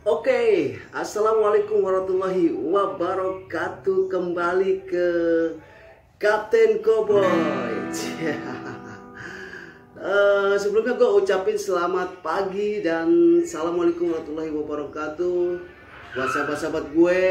Assalamualaikum warahmatullahi wabarakatuh. Kembali ke Kapten Cowboy. Sebelumnya gue ucapin selamat pagi dan assalamualaikum warahmatullahi wabarakatuh buat sahabat-sahabat gue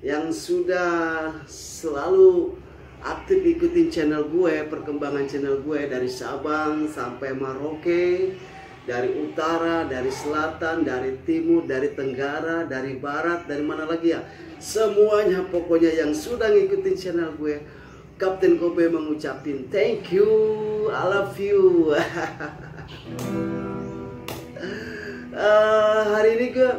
yang sudah selalu aktif ikutin channel gue, perkembangan channel gue dari Sabang sampai Merauke, dari utara, dari selatan, dari timur, dari tenggara, dari barat, dari mana lagi ya. Semuanya pokoknya yang sudah ngikutin channel gue, Kapten Kobe mengucapin thank you, I love you. Hari ini gue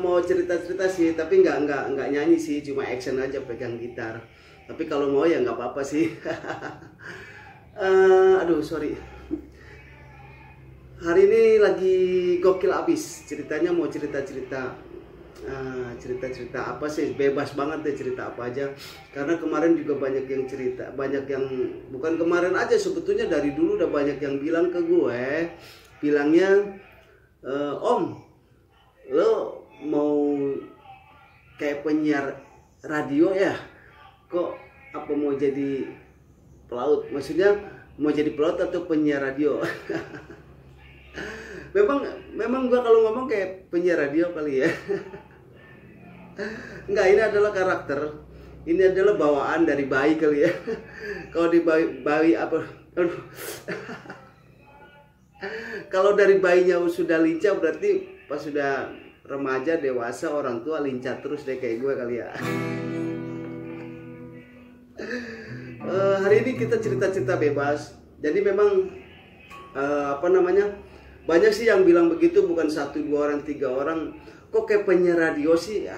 mau cerita-cerita sih, tapi nggak nyanyi sih, cuma action aja pegang gitar. Tapi kalau mau ya nggak apa-apa sih. Aduh sorry. Hari ini lagi gokil abis. Ceritanya mau cerita-cerita apa sih, bebas banget deh, cerita apa aja. Karena kemarin juga banyak yang cerita, banyak yang bukan kemarin aja, sebetulnya dari dulu udah banyak yang bilang ke gue, bilangnya Om, lo mau kayak penyiar radio ya? Kok apa mau jadi pelaut? Maksudnya mau jadi pelaut atau penyiar radio? Memang gua kalau ngomong kayak penyiar radio kali ya. Enggak, ini adalah karakter. Ini adalah bawaan dari bayi kali ya. Kalau di bayi apa? Aduh. Kalau dari bayinya sudah lincah, berarti pas sudah remaja, dewasa, orang tua lincah terus deh kayak gue kali ya. Hari ini kita cerita-cerita bebas. Jadi memang banyak sih yang bilang begitu, bukan 1, 2 orang, 3 orang. Kok kayak penyiar radio sih?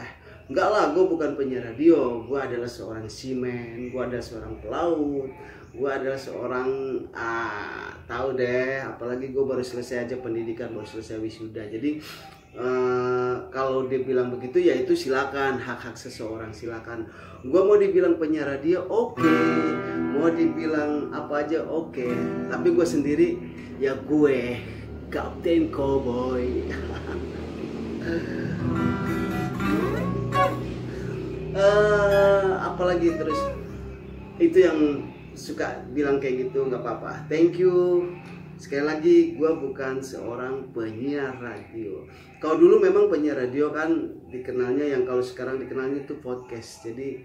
Enggak lah, gue bukan penyiar radio. Gue adalah seorang seaman, gue adalah seorang pelaut, gue adalah seorang tahu deh. Apalagi gue baru selesai aja pendidikan, baru selesai wisuda. Jadi kalau dia bilang begitu ya itu silakan, hak-hak seseorang, silakan. Gue mau dibilang penyiar radio oke, mau dibilang apa aja oke. Tapi gue sendiri ya gue Kapten Cowboy. Apalagi terus itu yang suka bilang kayak gitu, nggak apa-apa, thank you. Sekali lagi, gue bukan seorang penyiar radio. Kalau dulu memang penyiar radio kan dikenalnya, yang kalau sekarang dikenalnya itu podcast. Jadi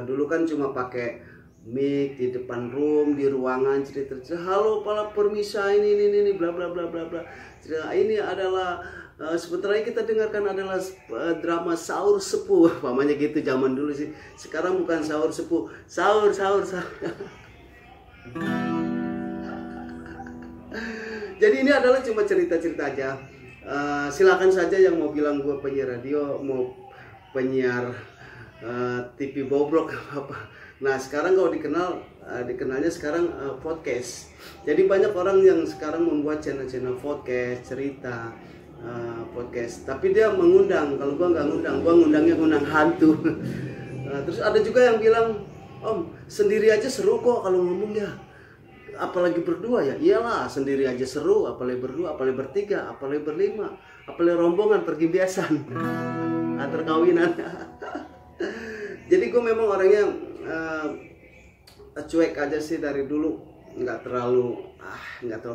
dulu kan cuma pakai mic di depan room, di ruangan, cerita, halo para permisa, ini bla bla bla bla bla. Cerita ini adalah sebentar lagi kita dengarkan adalah drama Sahur Sepuh, namanya gitu zaman dulu sih. Sekarang bukan Sahur Sepuh, sahur. Jadi ini adalah cuma cerita-cerita aja. Silakan saja yang mau bilang gue penyiar radio, mau penyiar TV bobrok apa. Nah sekarang kalau dikenalnya sekarang podcast. Jadi banyak orang yang sekarang membuat channel-channel podcast, cerita podcast. Tapi dia mengundang. Kalau gua nggak ngundang, gua ngundang hantu. Terus ada juga yang bilang, Om sendiri aja seru kok kalau ngomong ya. Apalagi berdua ya. Iyalah sendiri aja seru, apalagi berdua, apalagi bertiga, apalagi berlima, apalagi rombongan pergi biasan antar kawinan. Jadi gue memang orangnya cuek aja sih dari dulu, nggak terlalu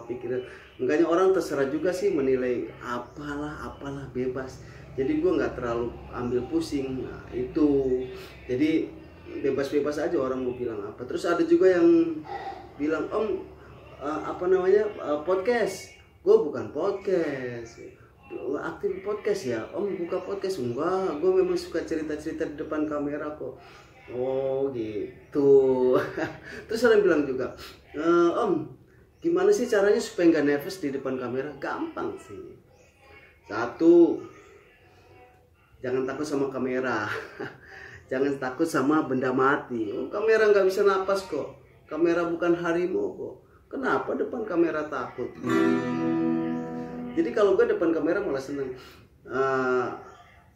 pikirin. Makanya orang terserah juga sih menilai apalah bebas. Jadi gue nggak terlalu ambil pusing. Nah, itu jadi bebas aja orang mau bilang apa. Terus ada juga yang bilang, Om podcast. Gue bukan podcast, aktif podcast ya. Om buka podcast? Enggak, gue memang suka cerita-cerita di depan kamera kok. Oh gitu. Terus ada yang bilang juga, Om gimana sih caranya supaya nggak nervous di depan kamera? Gampang sih. 1, jangan takut sama kamera. Jangan takut sama benda mati. Oh, kamera nggak bisa napas kok. Kamera bukan harimau kok. Kenapa depan kamera takut? Jadi kalau gue depan kamera malah seneng.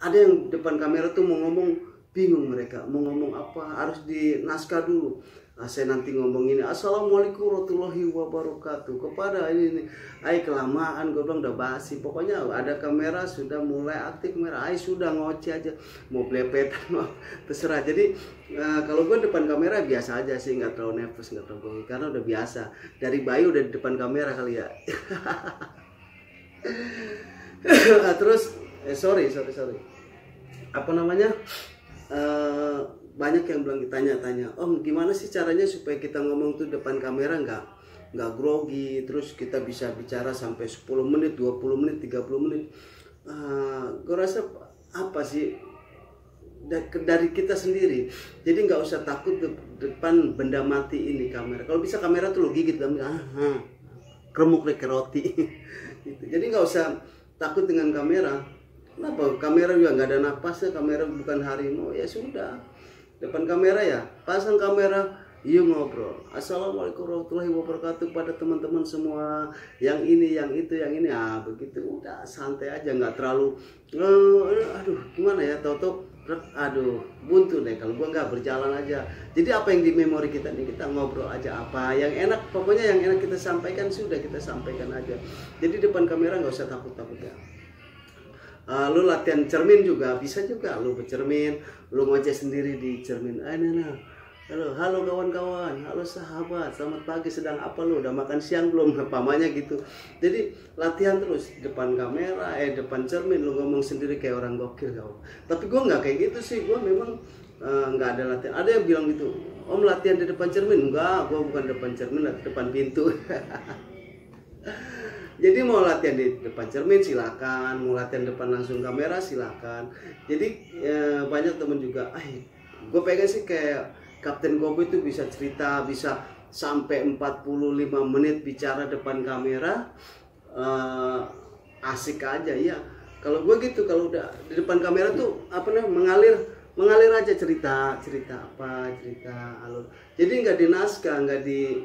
Ada yang depan kamera tuh mau ngomong bingung, mereka mau ngomong apa, harus di naskah dulu. saya nanti ngomong ini assalamualaikum warahmatullahi wabarakatuh kepada ini kelamaan gue bilang udah basi. Pokoknya ada kamera sudah mulai aktif kamera, sudah ngoceh aja mau belepetan terserah. Jadi kalau gue depan kamera biasa aja sih, nggak terlalu nervous, nggak terlalu grogi karena udah biasa dari bayi udah di depan kamera kali ya. Terus sorry apa namanya, banyak yang bilang ditanya-tanya, Om gimana sih caranya supaya kita ngomong tuh depan kamera nggak grogi, terus kita bisa bicara sampai 10 menit, 20 menit, 30 menit. Gue rasa apa sih, dari kita sendiri. Jadi nggak usah takut depan benda mati ini kamera. Kalau bisa kamera tuh lo gigit, kremuk kayak roti. Gitu. Jadi nggak usah takut dengan kamera. Kenapa? Kamera juga nggak ada napasnya, kamera bukan harimau. Ya sudah, depan kamera ya pasang kamera, yuk ngobrol. Assalamualaikum warahmatullahi wabarakatuh pada teman-teman semua, yang ini, yang itu, yang ini. Begitu udah santai aja, nggak terlalu aduh gimana ya, tahu-tahu aduh buntu deh kalau gua nggak berjalan aja. Jadi apa yang di memori kita nih, kita ngobrol aja apa yang enak, pokoknya yang enak kita sampaikan sudah kita sampaikan aja. Jadi depan kamera nggak usah takut-takut ya. Lu latihan cermin juga bisa juga, lu bercermin, lu ngoceh sendiri di cermin. Halo kawan-kawan, halo sahabat, selamat pagi, sedang apa lu, udah makan siang belum, pamannya gitu. Jadi latihan terus depan kamera, depan cermin lu ngomong sendiri kayak orang gokil kau. Tapi gua nggak kayak gitu sih, gua memang nggak ada latihan. Ada yang bilang gitu, Om latihan di depan cermin. Enggak, gua bukan depan cermin, depan pintu. Jadi mau latihan di depan cermin silakan, mau latihan depan langsung kamera silakan. Jadi banyak temen juga, gue pengen sih kayak Kapten Kobe itu bisa cerita, bisa sampai 45 menit bicara depan kamera, asik aja ya. Kalau gue gitu, kalau udah di depan kamera tuh apa namanya, mengalir aja cerita alur. Jadi nggak di naskah, nggak di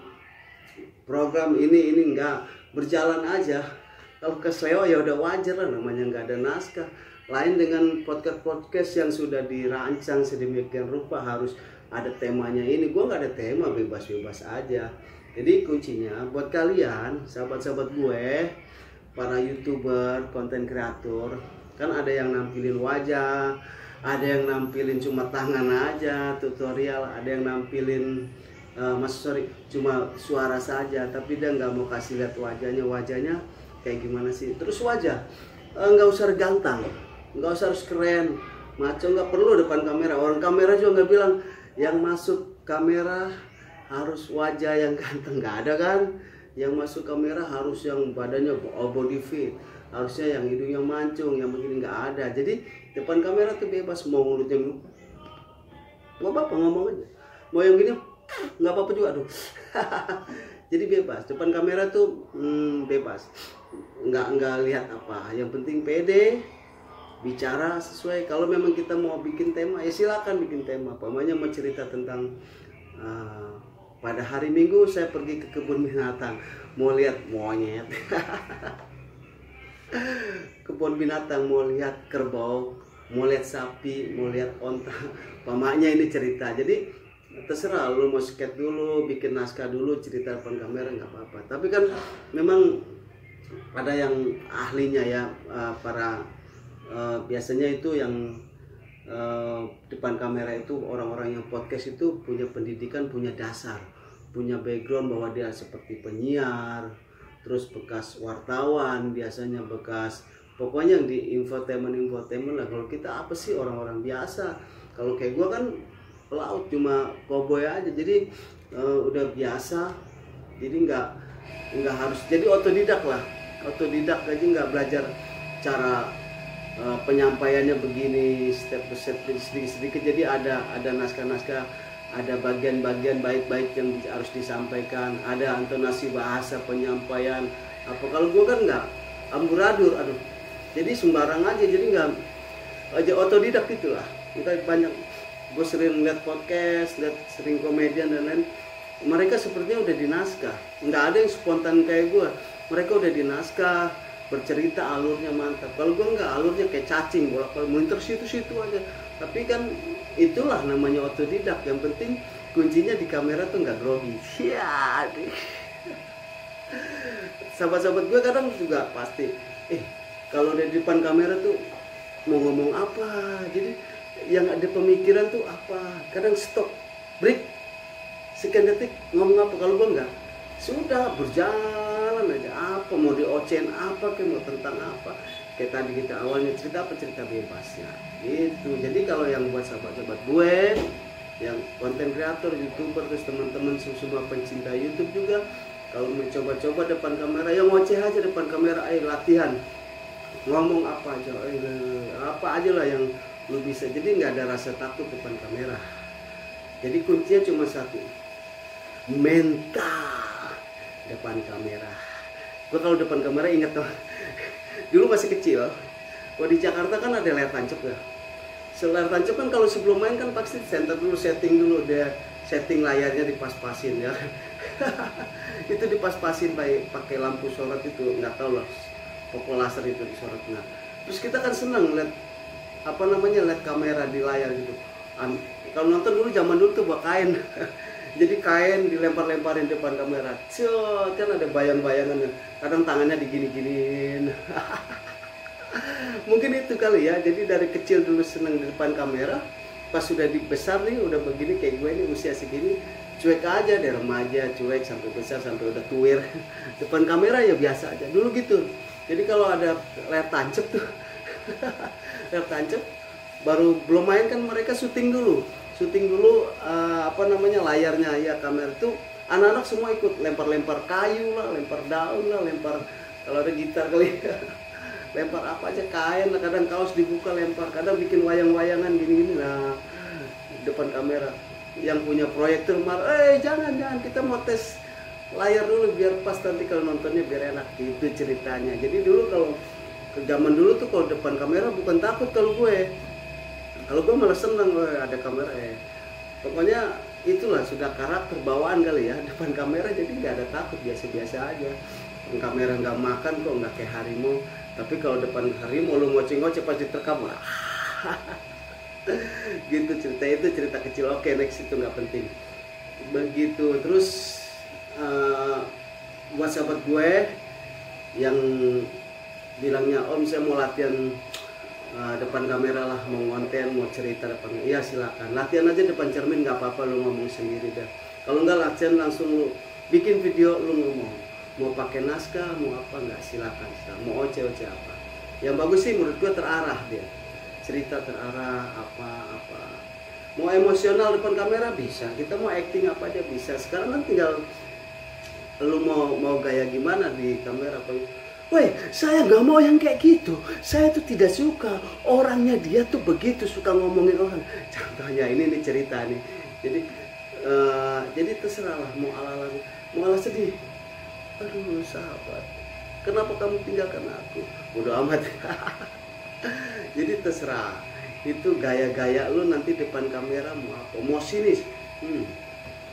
program ini nggak, berjalan aja. Kalau kesleo ya udah wajar lah, namanya nggak ada naskah. Lain dengan podcast yang sudah dirancang sedemikian rupa harus ada temanya ini. Gue nggak ada tema, bebas-bebas aja. Jadi kuncinya buat kalian sahabat-sahabat gue, para YouTuber, konten kreator, kan ada yang nampilin wajah, ada yang nampilin cuma tangan aja tutorial, ada yang nampilin cuma suara saja, tapi dia nggak mau kasih lihat wajahnya kayak gimana sih. Terus wajah nggak usah ganteng, nggak usah harus keren, maco, nggak perlu depan kamera. Orang kamera juga nggak bilang yang masuk kamera harus wajah yang ganteng, nggak ada kan. Yang masuk kamera harus yang badannya body fit, harusnya yang hidungnya mancung, yang begini, nggak ada. Jadi depan kamera tuh bebas, mau mulutnya nggak apa-apa, ngomong aja. Mau yang gini nggak apa-apa juga, aduh. Jadi bebas depan kamera tuh bebas, nggak lihat apa, yang penting pede bicara sesuai. Kalau memang kita mau bikin tema ya silakan bikin tema, pokoknya mau cerita tentang pada hari Minggu saya pergi ke kebun binatang mau lihat monyet. Kebun binatang mau lihat kerbau, mau lihat sapi, mau lihat onta, pamaknya ini cerita. Jadi terserah lu mau skate dulu, bikin naskah dulu, cerita depan kamera nggak apa-apa. Tapi kan memang ada yang ahlinya ya, para biasanya itu yang depan kamera itu orang-orang yang podcast itu punya pendidikan, punya dasar, punya background bahwa dia seperti penyiar, terus bekas wartawan, biasanya bekas, pokoknya yang di infotainment lah. Kalau kita apa sih, orang-orang biasa. Kalau kayak gua kan pelaut, cuma cowboy aja, jadi udah biasa. Jadi nggak harus, jadi otodidak aja, nggak belajar cara penyampaiannya begini step by step, sedikit. Jadi ada naskah-naskah, ada bagian-bagian baik-baik yang harus disampaikan, ada intonasi bahasa, penyampaian apa. Kalau gua kan nggak amburadul, jadi sembarang aja, jadi nggak aja otodidak gitulah. Kita banyak, gue sering lihat podcast, sering komedian dan lain, mereka sepertinya udah di naskah, nggak ada yang spontan kayak gue. Mereka udah di naskah, bercerita alurnya mantap. Kalau gue nggak, alurnya kayak cacing, bolak-balik muter situ-situ aja. Tapi kan itulah namanya otodidak. Yang penting kuncinya di kamera tuh nggak grogi. Ya, sahabat-sahabat gue kadang juga pasti, kalau di depan kamera tuh mau ngomong apa, jadi yang ada pemikiran tuh apa, kadang stop, break, sekian detik ngomong apa. Kalau gue enggak, sudah berjalan aja, apa mau diocein apa, kayak mau tentang apa, kayak tadi kita awalnya cerita apa, cerita bebasnya gitu. Jadi kalau yang buat sahabat-sahabat gue yang konten kreator, youtuber, terus teman-teman semua pencinta YouTube juga, kalau mencoba-coba depan kamera, yang ngoceh aja depan kamera, latihan ngomong apa aja, apa aja lah yang lu bisa. Jadi nggak ada rasa takut depan kamera. Jadi kuncinya cuma satu, mental depan kamera. Gue kalau depan kamera ingat tuh, dulu masih kecil, kalau di Jakarta kan ada layar tancap ya. Layar tancap kan kalau sebelum main kan pasti center dulu, setting dulu, dia setting layarnya dipas-pasin ya. Itu dipas-pasin pakai lampu sorot itu, nggak tahu lah, pokok laser itu disorot. Nah, terus kita kan seneng lihat lihat kamera di layar gitu. Kalau nonton dulu, zaman dulu tuh bawa kain. Jadi kain dilempar-lemparin depan kamera. Kan ada bayang-bayangannya. Kadang tangannya digini-giniin. Mungkin itu kali ya. Jadi dari kecil dulu seneng di depan kamera. Pas sudah dibesar nih, udah begini kayak gue nih, usia segini, cuek aja, dari remaja cuek sampai besar sampai udah tuir. Depan kamera ya biasa aja. Dulu gitu. Jadi kalau ada layar tancap tuh, layar tancap, baru belum main kan mereka syuting dulu layarnya ya, kamera tuh anak-anak semua ikut lempar-lempar kayu lah, lempar daun lah, lempar kalau ada gitar kali lempar apa aja, kain lah, kadang kaos dibuka lempar, kadang bikin wayang-wayangan gini-gini. Nah, depan kamera yang punya proyektor jangan kita mau tes layar dulu biar pas nanti kalau nontonnya biar enak, gitu ceritanya. Jadi dulu kalau zaman dulu tuh kalau depan kamera bukan takut, kalau gue malah seneng ada kamera pokoknya itulah sudah karakter bawaan kali ya, depan kamera jadi nggak ada takut, biasa-biasa aja. Kamera nggak makan kok, nggak kayak harimau. Tapi kalau depan harimau lu ngoceh-ngoceh pasti terekam lah. Gitu cerita, itu cerita kecil. Oke, next, itu nggak penting. Begitu. Terus buat sahabat gue yang bilangnya, om saya mau latihan depan kamera lah, mau konten, mau cerita depan, iya silakan latihan aja depan cermin, nggak apa-apa, lu ngomong sendiri dah. Kalau nggak latihan langsung lu bikin video, lu ngomong mau pakai naskah, mau apa, nggak, silakan. Mau oceh-oceh apa, yang bagus sih menurut gue terarah, dia cerita terarah, apa mau emosional depan kamera bisa, kita mau acting apa aja bisa. Sekarang kan tinggal lu mau gaya gimana di kamera. Woi, saya nggak mau yang kayak gitu. Saya tuh tidak suka orangnya, dia tuh begitu suka ngomongin orang. Contohnya ini nih cerita nih. Jadi terserah lah, mau ala sedih. Aduh sahabat, kenapa kamu tinggalkan aku? Udah amat. Jadi terserah. Itu gaya-gaya lu nanti depan kamera mau apa? Mau sinis?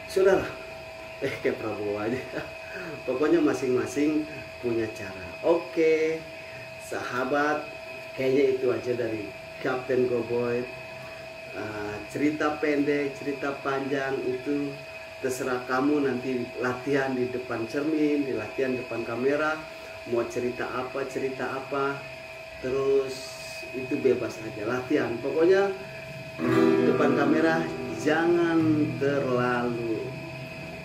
Sudahlah. Kayak Prabowo aja. Pokoknya masing-masing punya cara. Oke, sahabat, kayaknya itu aja dari Kapten Goboy. Cerita pendek, cerita panjang itu terserah kamu, nanti latihan di depan cermin, latihan depan kamera, mau cerita apa, terus itu bebas aja, latihan. Pokoknya depan kamera jangan terlalu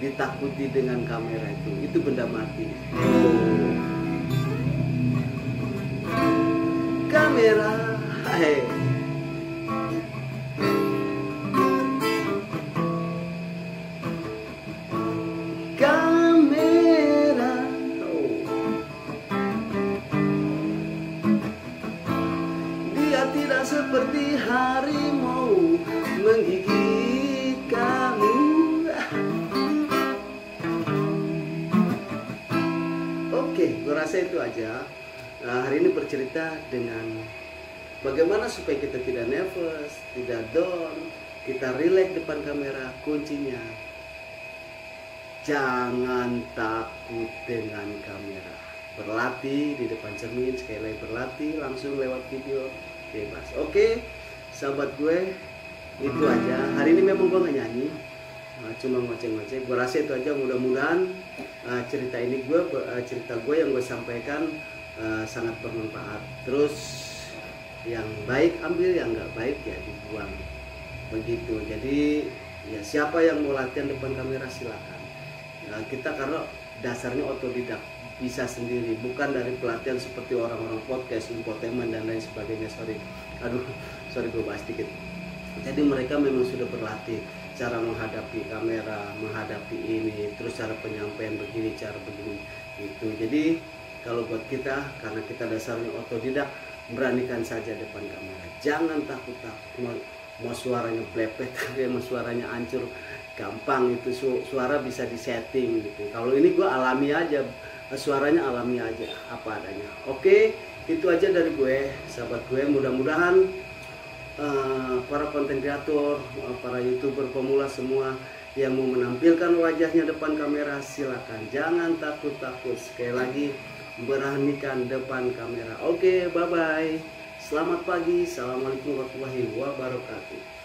ditakuti dengan kamera, itu benda mati. Kamera, kamera, dia tidak seperti harimau menggigit kamu. Oke, gue rasa itu aja. Hari ini bercerita dengan bagaimana supaya kita tidak nervous, tidak down, kita relax depan kamera. Kuncinya jangan takut dengan kamera. Berlatih di depan cermin, sekali lagi berlatih, langsung lewat video bebas. Oke, sahabat gue, itu aja. Hari ini memang gue nggak nyanyi, cuma ngoceh-ngoceh. Gue rasa itu aja, mudah-mudahan cerita gue yang gue sampaikan sangat bermanfaat. Terus yang baik ambil, yang nggak baik ya dibuang, begitu. Jadi ya siapa yang mau latihan depan kamera silakan. Kita karena dasarnya otodidak, bisa sendiri, bukan dari pelatihan seperti orang-orang podcast, infotainment dan lain sebagainya. Sorry gue bahas dikit. Jadi mereka memang sudah berlatih cara menghadapi kamera, menghadapi ini, terus cara penyampaian begini, cara begini itu. Jadi kalau buat kita, karena kita dasarnya otodidak, beranikan saja depan kamera, jangan takut mau suaranya blepet, mau suaranya hancur, gampang itu, suara bisa disetting gitu. Kalau ini gue alami aja, suaranya alami aja apa adanya. Oke, itu aja dari gue, sahabat gue. Mudah-mudahan para konten kreator, para youtuber pemula semua yang mau menampilkan wajahnya depan kamera, silakan, jangan takut-takut. Sekali lagi, beranikan depan kamera. Oke, bye bye, selamat pagi, assalamualaikum warahmatullahi wabarakatuh.